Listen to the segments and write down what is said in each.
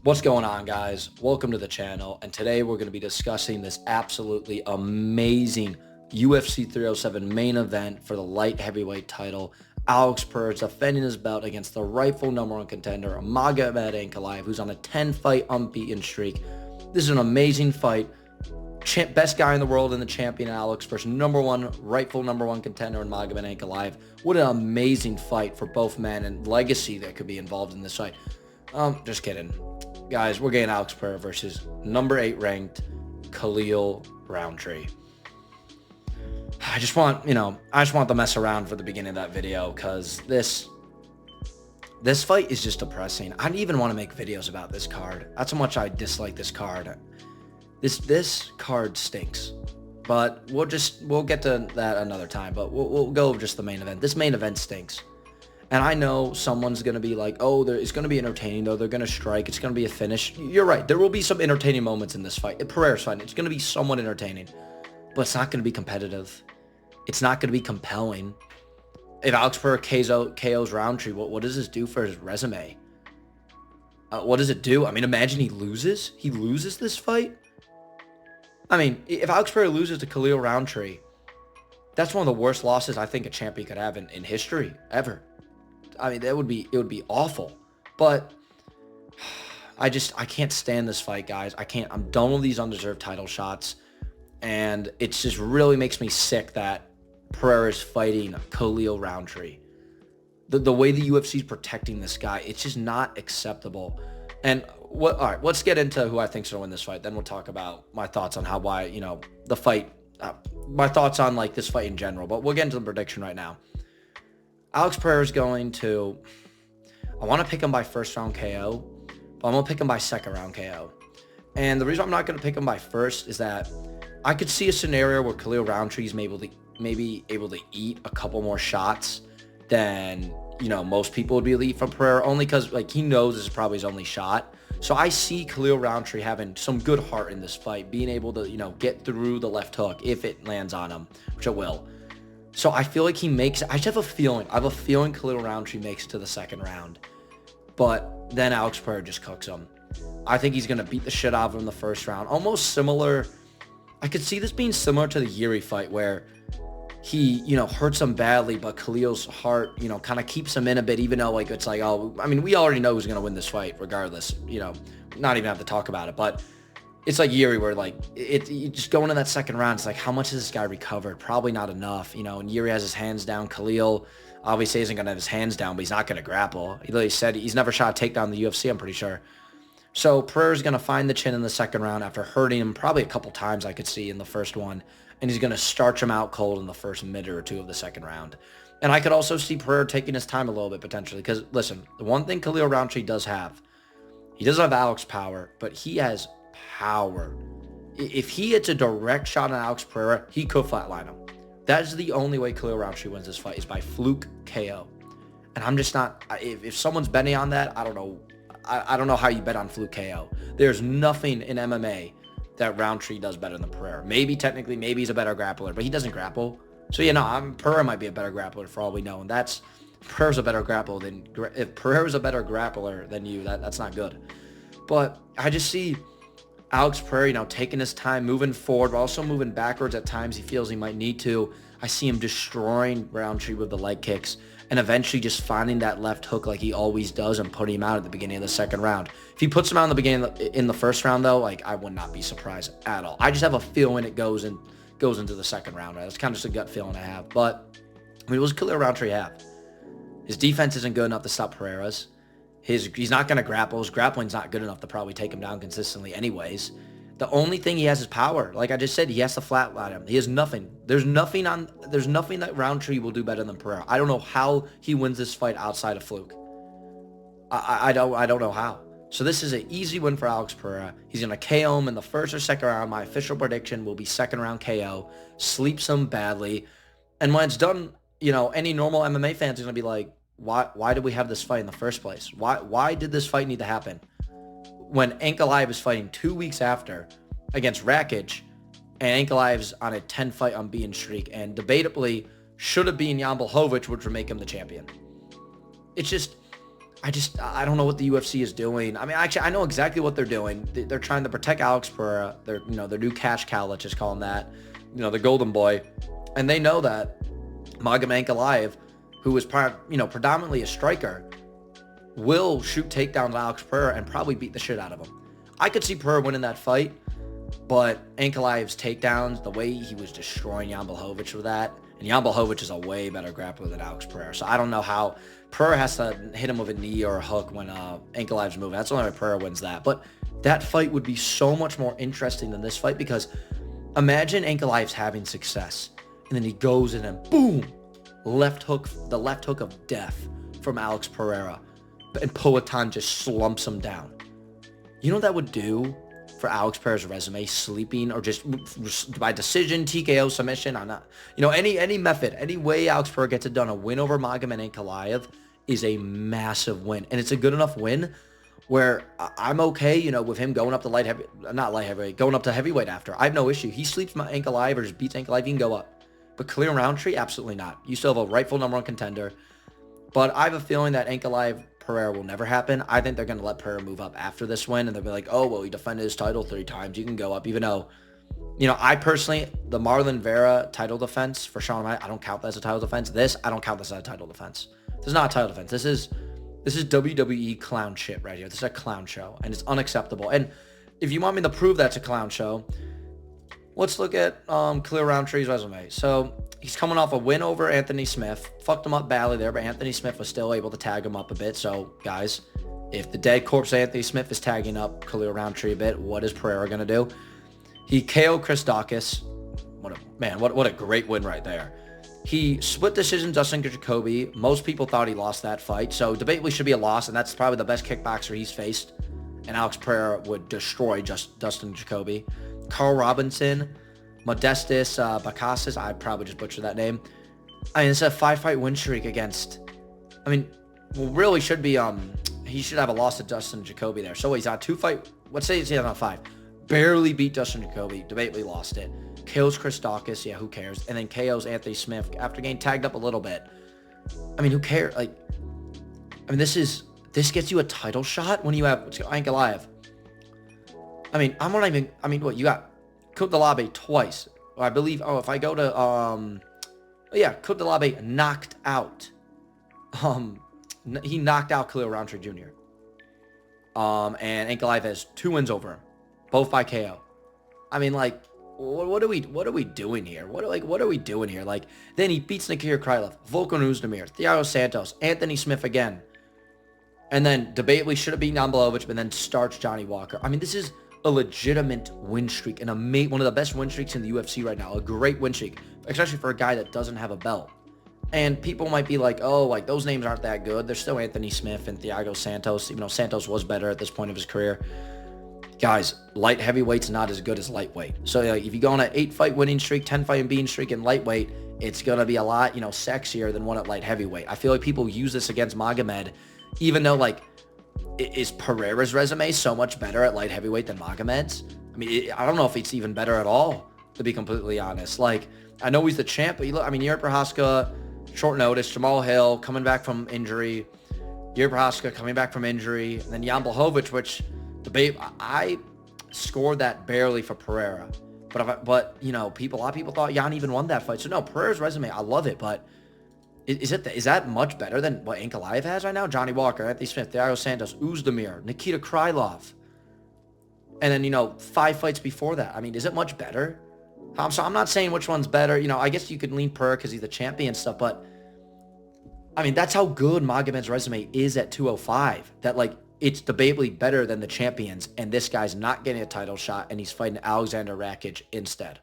What's going on, guys? Welcome to the channel, and today we're going to be discussing this absolutely amazing UFC 307 main event for the light heavyweight title. Alex Pereira defending his belt against the rightful #1 contender, Magomed Ankalaev, who's on a 10-fight unbeaten streak. This is an amazing fight. Best guy in the world and the champion Alex versus rightful #1 contender in Magomed Ankalaev. What an amazing fight for both men and legacy that could be involved in this fight. Just kidding. Guys, we're getting Alex Pereira versus number 8 ranked Khalil Rountree. I just want to mess around for the beginning of that video because this fight is just depressing. I don't even want to make videos about this card. That's how much I dislike this card. This card stinks. But we'll get to that another time. But we'll go over just the main event. This main event stinks. And I know someone's going to be like, oh, it's going to be entertaining, though. They're going to strike. It's going to be a finish. You're right. There will be some entertaining moments in this fight. Pereira's fight, it's going to be somewhat entertaining. But it's not going to be competitive. It's not going to be compelling. If Alex Pereira KOs Rountree, what does this do for his resume? What does it do? I mean, imagine he loses. He loses this fight. I mean, if Alex Pereira loses to Khalil Rountree, that's one of the worst losses I think a champion could have in history, ever. I mean, it would be awful. But I can't stand this fight, guys. I'm done with these undeserved title shots. And it just really makes me sick that Pereira is fighting Khalil Rountree. The way the UFC is protecting this guy, it's just not acceptable. And all right, let's get into who I think's gonna win this fight. Then we'll talk about my thoughts on the fight, my thoughts on like this fight in general. But we'll get into the prediction right now. Alex Pereira is going to, I want to pick him by first round KO, but I'm going to pick him by second round KO. And the reason I'm not going to pick him by first is that I could see a scenario where Khalil Rountree is maybe able to eat a couple more shots than, most people would be elite from Pereira, only because like he knows this is probably his only shot. So I see Khalil Rountree having some good heart in this fight, being able to, get through the left hook if it lands on him, which it will. So I feel like he makes, I have a feeling Khalil Rountree makes it to the second round. But then Alex Pereira just cooks him. I think he's going to beat the shit out of him in the first round. Almost similar, I could see this being similar to the Yuri fight where he, hurts him badly, but Khalil's heart, kind of keeps him in a bit, even though like it's like, oh, I mean, we already know who's going to win this fight regardless, not even have to talk about it. But it's like Yuri where like you just going in that second round, it's like how much has this guy recovered? Probably not enough, and Yuri has his hands down. Khalil obviously isn't going to have his hands down, but he's not going to grapple. He literally said he's never shot a takedown in the UFC, I'm pretty sure. So Pereira's going to find the chin in the second round after hurting him probably a couple times I could see in the first one, and he's going to starch him out cold in the first minute or two of the second round. And I could also see Pereira taking his time a little bit potentially because, listen, the one thing Khalil Rountree does have, he doesn't have Alex power, but he has power. If he hits a direct shot on Alex Pereira, he could flatline him. That is the only way Khalil Rountree wins this fight is by fluke KO. And I'm just not, if someone's betting on that, I don't know. I don't know how you bet on fluke KO. There's nothing in MMA that Rountree does better than Pereira. Maybe technically, maybe he's a better grappler, but he doesn't grapple. So, Pereira might be a better grappler for all we know. And Pereira's a better grappler if Pereira's a better grappler than you, that's not good. But I just see Alex Pereira, taking his time, moving forward, but also moving backwards at times he feels he might need to. I see him destroying Rountree with the leg kicks and eventually just finding that left hook like he always does and putting him out at the beginning of the second round. If he puts him out in the beginning in the first round, though, like I would not be surprised at all. I just have a feeling it goes into the second round. Right? It's kind of just a gut feeling I have. But I mean, what does Khalil Rountree have? His defense isn't good enough to stop Pereira's. He's not going to grapple. His grappling's not good enough to probably take him down consistently anyways. The only thing he has is power. Like I just said, he has to flatline him. He has nothing. There's nothing that Rountree will do better than Pereira. I don't know how he wins this fight outside of fluke. I don't know how. So this is an easy win for Alex Pereira. He's going to KO him in the first or second round. My official prediction will be second round KO. Sleeps him badly. And when it's done, any normal MMA fans are going to be like, why did we have this fight in the first place? Why did this fight need to happen? When Ankalaev is fighting 2 weeks after against Rakic, and Ankalaev's on a 10-fight unbeaten streak, and debatably should have been Jan Blachowicz, which would make him the champion. It's just, I don't know what the UFC is doing. I mean, actually, I know exactly what they're doing. They're trying to protect Alex Pereira. They're, their new cash cow, let's just call him that. The golden boy. And they know that Magomed Ankalaev, who is predominantly a striker, will shoot takedowns on Alex Pereira and probably beat the shit out of him. I could see Pereira winning that fight, but Ankalaev's takedowns, the way he was destroying Jan Blachowicz with that, and Jan Blachowicz is a way better grappler than Alex Pereira. So I don't know how Pereira has to hit him with a knee or a hook when Ankalaev's moving. That's the only way Pereira wins that. But that fight would be so much more interesting than this fight, because imagine Ankalaev's having success, and then he goes in and boom, left hook, the left hook of death from Alex Pereira, and Poatan just slumps him down. You know what that would do for Alex Pereira's resume? Sleeping or just by decision, TKO, submission, I'm not, any method, any way Alex Pereira gets it done, a win over Magomed Ankalaev is a massive win. And it's a good enough win where I'm okay, with him going up to going up to heavyweight after. I have no issue. He sleeps my Ankalaev or just beats Ankalaev, he can go up. But Khalil Rountree, absolutely not. You still have a rightful number one contender. But I have a feeling that Ankalaev Pereira will never happen. I think they're going to let Pereira move up after this win, and they'll be like, oh, well, he defended his title 3 times. You can go up, even though, I personally, the Marlon Vera title defense for Sean O'Malley, I don't count that as a title defense. This, I don't count this as a title defense. This is not a title defense. This is WWE clown shit right here. This is a clown show, and it's unacceptable. And if you want me to prove that's a clown show, let's look at Khalil Rountree's resume. So he's coming off a win over Anthony Smith. Fucked him up badly there, but Anthony Smith was still able to tag him up a bit. So, guys, if the dead corpse Anthony Smith is tagging up Khalil Rountree a bit, what is Pereira going to do? He KO'd Chris Dawkins. What a great win right there. He split decision Dustin Jacoby. Most people thought he lost that fight. So, debatably should be a loss, and that's probably the best kickboxer he's faced. And Alex Pereira would destroy Dustin Jacoby. Carl Robinson, Modestus Bakasis, I probably just butchered that name. It's a 5-fight win streak against, really should be, he should have a loss to Dustin Jacoby there. So he's on 2-fight, let's say he's on 5. Barely beat Dustin Jacoby, debatably lost it. KOs Chris Dawkins, yeah, who cares? And then KOs Anthony Smith after getting tagged up a little bit. Who cares? This gets you a title shot when you have Ankalaev. What you got? Kutalabe twice. I believe, if I go to, Kutalabe knocked out, he knocked out Khalil Rountree Jr. And Ankalaev has 2 wins over him, both by KO. What are we doing here? What are we doing here? Then he beats Nikita Krylov, Volkan Oezdemir, Thiago Santos, Anthony Smith again. And then debatably should have beaten Jan Blachowicz, but then starts Johnny Walker. This is a legitimate win streak and one of the best win streaks in the UFC right now. A great win streak, especially for a guy that doesn't have a belt. And people might be like, oh, those names aren't that good. There's still Anthony Smith and Thiago Santos, even though Santos was better at this point of his career. Guys, light heavyweight's not as good as lightweight. So if you go on an 8-fight winning streak, 10-fight beating streak in lightweight, it's going to be a lot, sexier than one at light heavyweight. I feel like people use this against Magomed, even though, is Pereira's resume so much better at light heavyweight than Magomed's? I don't know if it's even better at all, to be completely honest. I know he's the champ, but Yuri Prochazka, short notice, Jamal Hill coming back from injury, Yuri Prochazka coming back from injury, and then Jan Blachowicz, which I scored that barely for Pereira. But a lot of people thought Jan even won that fight. So no, Pereira's resume, I love it, but is that much better than what Ankalaev has right now? Johnny Walker, Anthony Smith, Thiago Santos, Oezdemir, Nikita Krylov. And then, 5 fights before that. Is it much better? So I'm not saying which one's better. I guess you could lean Pereira because he's the champion and stuff, but that's how good Magomed's resume is at 205. That, it's debatably better than the champions, and this guy's not getting a title shot, and he's fighting Alexander Rakic instead.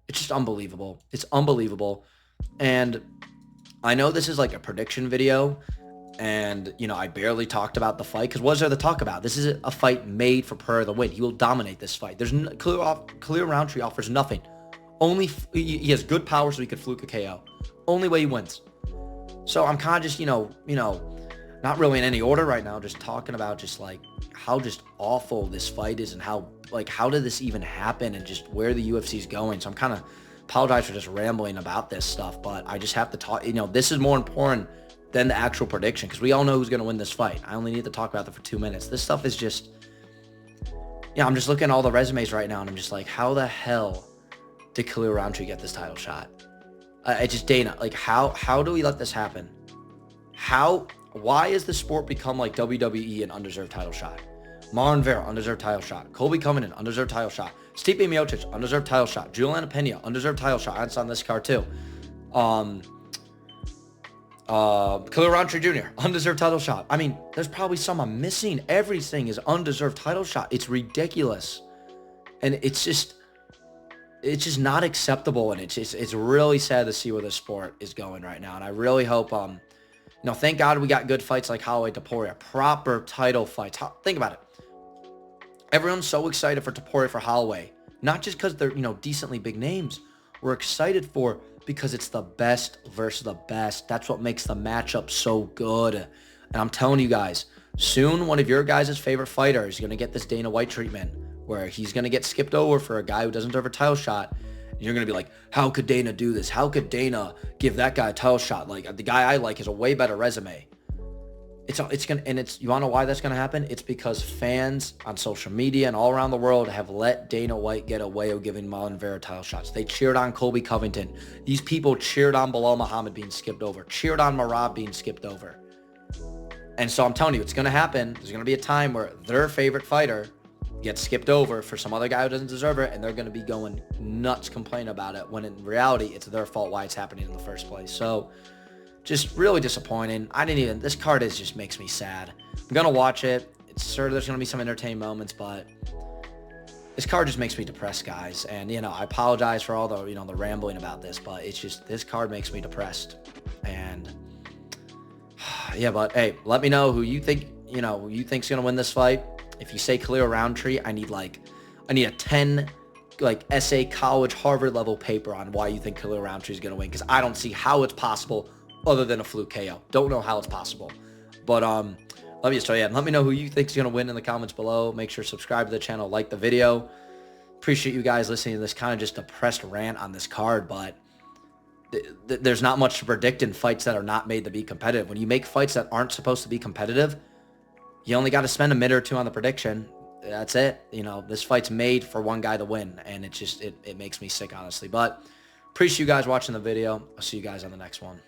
It's just unbelievable. It's unbelievable. And I know this is a prediction video, and, I barely talked about the fight, because what is there to talk about? This is a fight made for Pereira to win. He will dominate this fight. Khalil Rountree offers nothing. Only, he has good power, so he could fluke a KO. Only way he wins. So I'm kind of just, not really in any order right now, just talking about how just awful this fight is, and how did this even happen, and just where the UFC is going. So I'm kind of apologize for just rambling about this stuff, but I just have to talk. This is more important than the actual prediction, because we all know who's going to win this fight. I only need to talk about that for 2 minutes. This stuff is just, yeah, I'm just looking at all the resumes right now, and I'm just like, how the hell did Khalil Rountree get this title shot? I just, Dana, like, how do we let this happen? Why has the sport become like WWE, an undeserved title shot? Marlon Vera, undeserved title shot. Colby Covington, undeserved title shot. Stipe Miocic, undeserved title shot. Juliana Pena, undeserved title shot. That's on this card too. Khalil Rountree Jr., undeserved title shot. I mean, there's probably some I'm missing. Everything is undeserved title shot. It's ridiculous. And it's just not acceptable. And it's really sad to see where the sport is going right now. And I really hope, thank God we got good fights like Holloway Topuria, proper title fights. Think about it. Everyone's so excited for Topuria, for Holloway, not just because they're, decently big names. We're excited because it's the best versus the best. That's what makes the matchup so good. And I'm telling you guys, soon one of your guys' favorite fighters is going to get this Dana White treatment, where he's going to get skipped over for a guy who doesn't deserve a title shot. And you're going to be like, how could Dana do this? How could Dana give that guy a title shot? Like, the guy I like has a way better resume. You want to know why that's going to happen? It's because fans on social media and all around the world have let Dana White get away with giving Marlon Vera title shots. They cheered on Colby Covington. These people cheered on Bilal Muhammad being skipped over, cheered on Marab being skipped over. And so I'm telling you, it's going to happen. There's going to be a time where their favorite fighter gets skipped over for some other guy who doesn't deserve it, and they're going to be going nuts complaining about it, when in reality, it's their fault why it's happening in the first place. So just really disappointing. This card just makes me sad. I'm going to watch it. It's sure there's going to be some entertaining moments, but this card just makes me depressed, guys. And, I apologize for all the, the rambling about this, but it's just, this card makes me depressed. And yeah, but hey, let me know who you think, who you think's going to win this fight. If you say Khalil Rountree, I need a 10 essay, college, Harvard level paper on why you think Khalil Rountree is going to win, because I don't see how it's possible other than a fluke KO. Don't know how it's possible. But let me just tell you, and let me know who you think is going to win in the comments below. Make sure to subscribe to the channel, like the video. Appreciate you guys listening to this kind of just depressed rant on this card, but there's not much to predict in fights that are not made to be competitive. When you make fights that aren't supposed to be competitive, you only got to spend a minute or two on the prediction. That's it. This fight's made for one guy to win, and it makes me sick, honestly. But appreciate you guys watching the video. I'll see you guys on the next one.